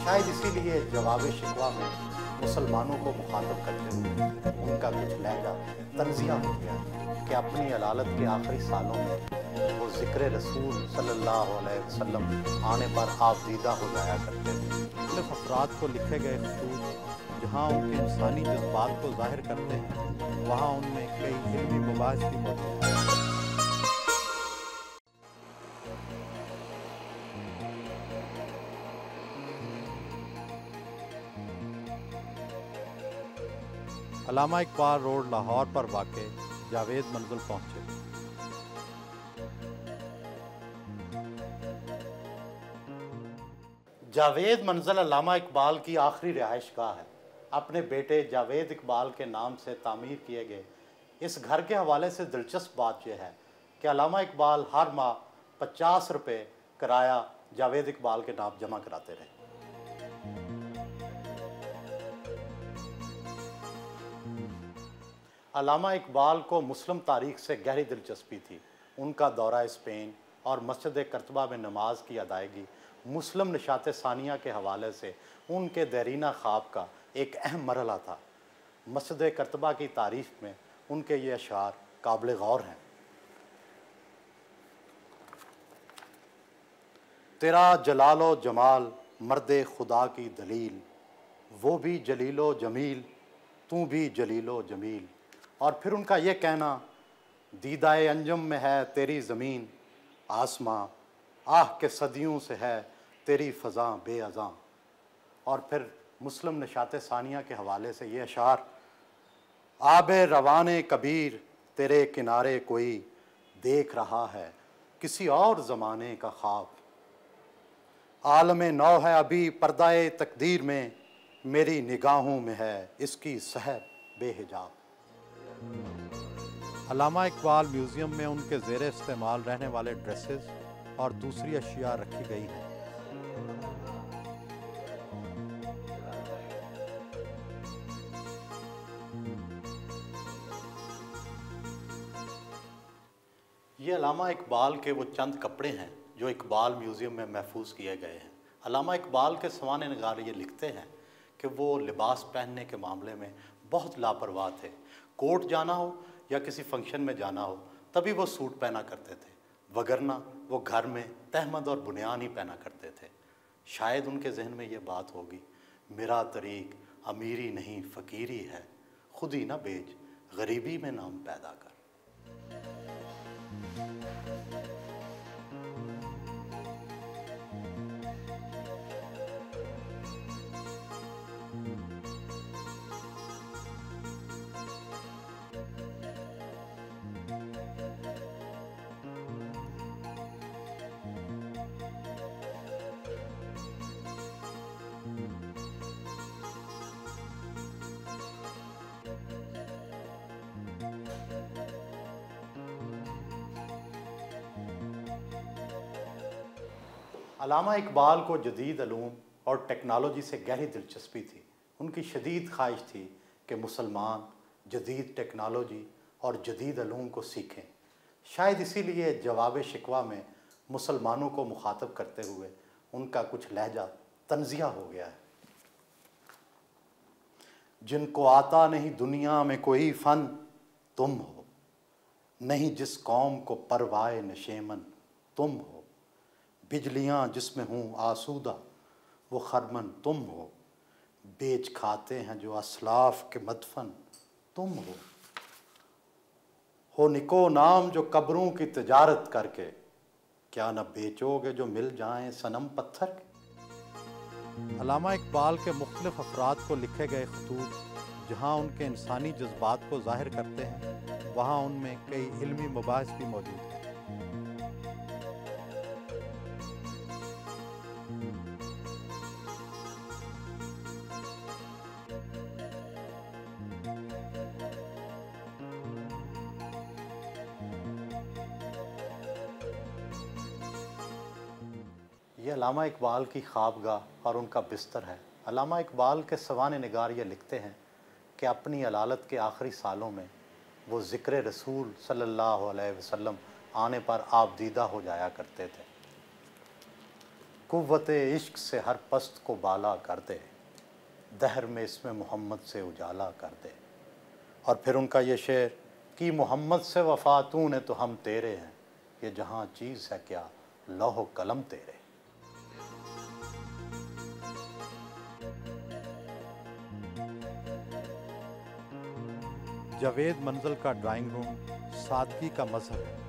शायद इसीलिए जवाब शिकवा में मुसलमानों को मुखातब करते हुए उनका कुछ लहजा तंजिया हो गया कि अपनी अलालत के आखिरी सालों में वो ज़िक्र रसूल सल्लल्लाहु अलैहि वसल्लम आने पर आप दीदा हो जाया करते थे। मुख्तलिफ अफराद को लिखे गए खतूत जहाँ उनके इंसानी जज्बात को ज़ाहिर करते हैं, वहाँ उनमें कई इल्मी मबाहिस भी मौजूद हैं। अल्लामा इकबाल रोड लाहौर पर वाक़े जावेद मंजिल पहुँचे। जावेद मंजिल अल्लामा इकबाल की आखिरी रिहाइशगाह है। अपने बेटे जावेद इकबाल के नाम से तामीर किए गए इस घर के हवाले से दिलचस्प बात यह है कि अल्लामा इकबाल हर माह 50 रुपये किराया जावेद इकबाल के नाम जमा कराते रहे। अल्लामा इकबाल को मुस्लिम तारीख़ से गहरी दिलचस्पी थी। उनका दौरा स्पेन और मस्जिद करतबा में नमाज की अदायगी मुस्लिम निशात सानिया के हवाले से उनके देरीना ख्वाब का एक अहम मरहला था। मस्जिद करतबा की तारीफ़ में उनके ये अशार काबिल गौर हैं। तेरा जलालो जमाल मर्द खुदा की दलील, वो भी जलीलो जमील तू भी जलीलो जमील। और फिर उनका ये कहना, दीदाए अंजम में है तेरी ज़मीन आसमां, आह के सदियों से है तेरी फ़ज़ा बेअज़ां। और फिर मुस्लिम निशात सानिया के हवाले से ये अशार, आबे रवाने कबीर तेरे किनारे कोई देख रहा है किसी और ज़माने का ख्वाब, आलमे नौ है अभी पर्दाए तकदीर में मेरी निगाहों में है इसकी सहर बेहिजाब। अल्लामा इकबाल म्यूज़ियम में उनके ज़ेरे इस्तेमाल रहने वाले ड्रेसेस और दूसरी अशिया रखी गई हैं। ये अल्लामा इकबाल के वो चंद कपड़े हैं जो इकबाल म्यूज़ियम में महफूज किए गए हैं। अल्लामा इकबाल के सवाने निगार ये लिखते हैं कि वो लिबास पहनने के मामले में बहुत लापरवाह थे। कोर्ट जाना हो या किसी फंक्शन में जाना हो तभी वो सूट पहना करते थे, वगरना वो घर में तहमद और बुनियान ही पहना करते थे। शायद उनके जहन में ये बात होगी, मेरा तरीक़ अमीरी नहीं फ़कीरी है, खुद ही ना बेच गरीबी में नाम पैदा कर। अल्लामा इकबाल को जदीद अलूम और टेक्नोलॉजी से गहरी दिलचस्पी थी। उनकी शदीद ख्वाहिश थी कि मुसलमान जदीद टेक्नोलॉजी और जदीद अलूम को सीखें। शायद इसीलिए जवाब शिकवा में मुसलमानों को मुखातब करते हुए उनका कुछ लहजा तंजिया हो गया है। जिनको आता नहीं दुनिया में कोई फ़न तुम हो, नहीं जिस कौम को परवाए नशेमन तुम हो, बिजलियाँ जिसमें हूँ आसूदा वो खरमन तुम बेच खाते हैं जो असलाफ के मदफन तुम हो निको नाम जो कब्रों की तिजारत करके, क्या न बेचोगे जो मिल जाएं सनम पत्थर के। अल्लामा इकबाल के मुख्तलिफ अफराद को लिखे गए खतूत जहाँ उनके इंसानी जज्बात को ज़ाहिर करते हैं, वहाँ उनमें कई इल्मी मबाहिस भी मौजूद हैं। ये अल्लामा इकबाल की ख्वाबगाह और उनका बिस्तर है। अल्लामा इकबाल के सवाने निगार ये लिखते हैं कि अपनी अलालत के आखिरी सालों में वो ज़िक्र रसूल सल्लल्लाहु अलैहि वसल्लम आने पर आप दीदा हो जाया करते थे। कुव्वते इश्क से हर पस्त को बाला कर दे, दहर में इसमें मोहम्मद से उजाला कर दे। और फिर उनका ये शेर कि मोहम्मद से वफा तूने तो हम तेरे हैं, ये जहाँ चीज़ है क्या लौह कलम तेरे। जावेद मंजिल का ड्राइंग रूम सादगी का मजहर है।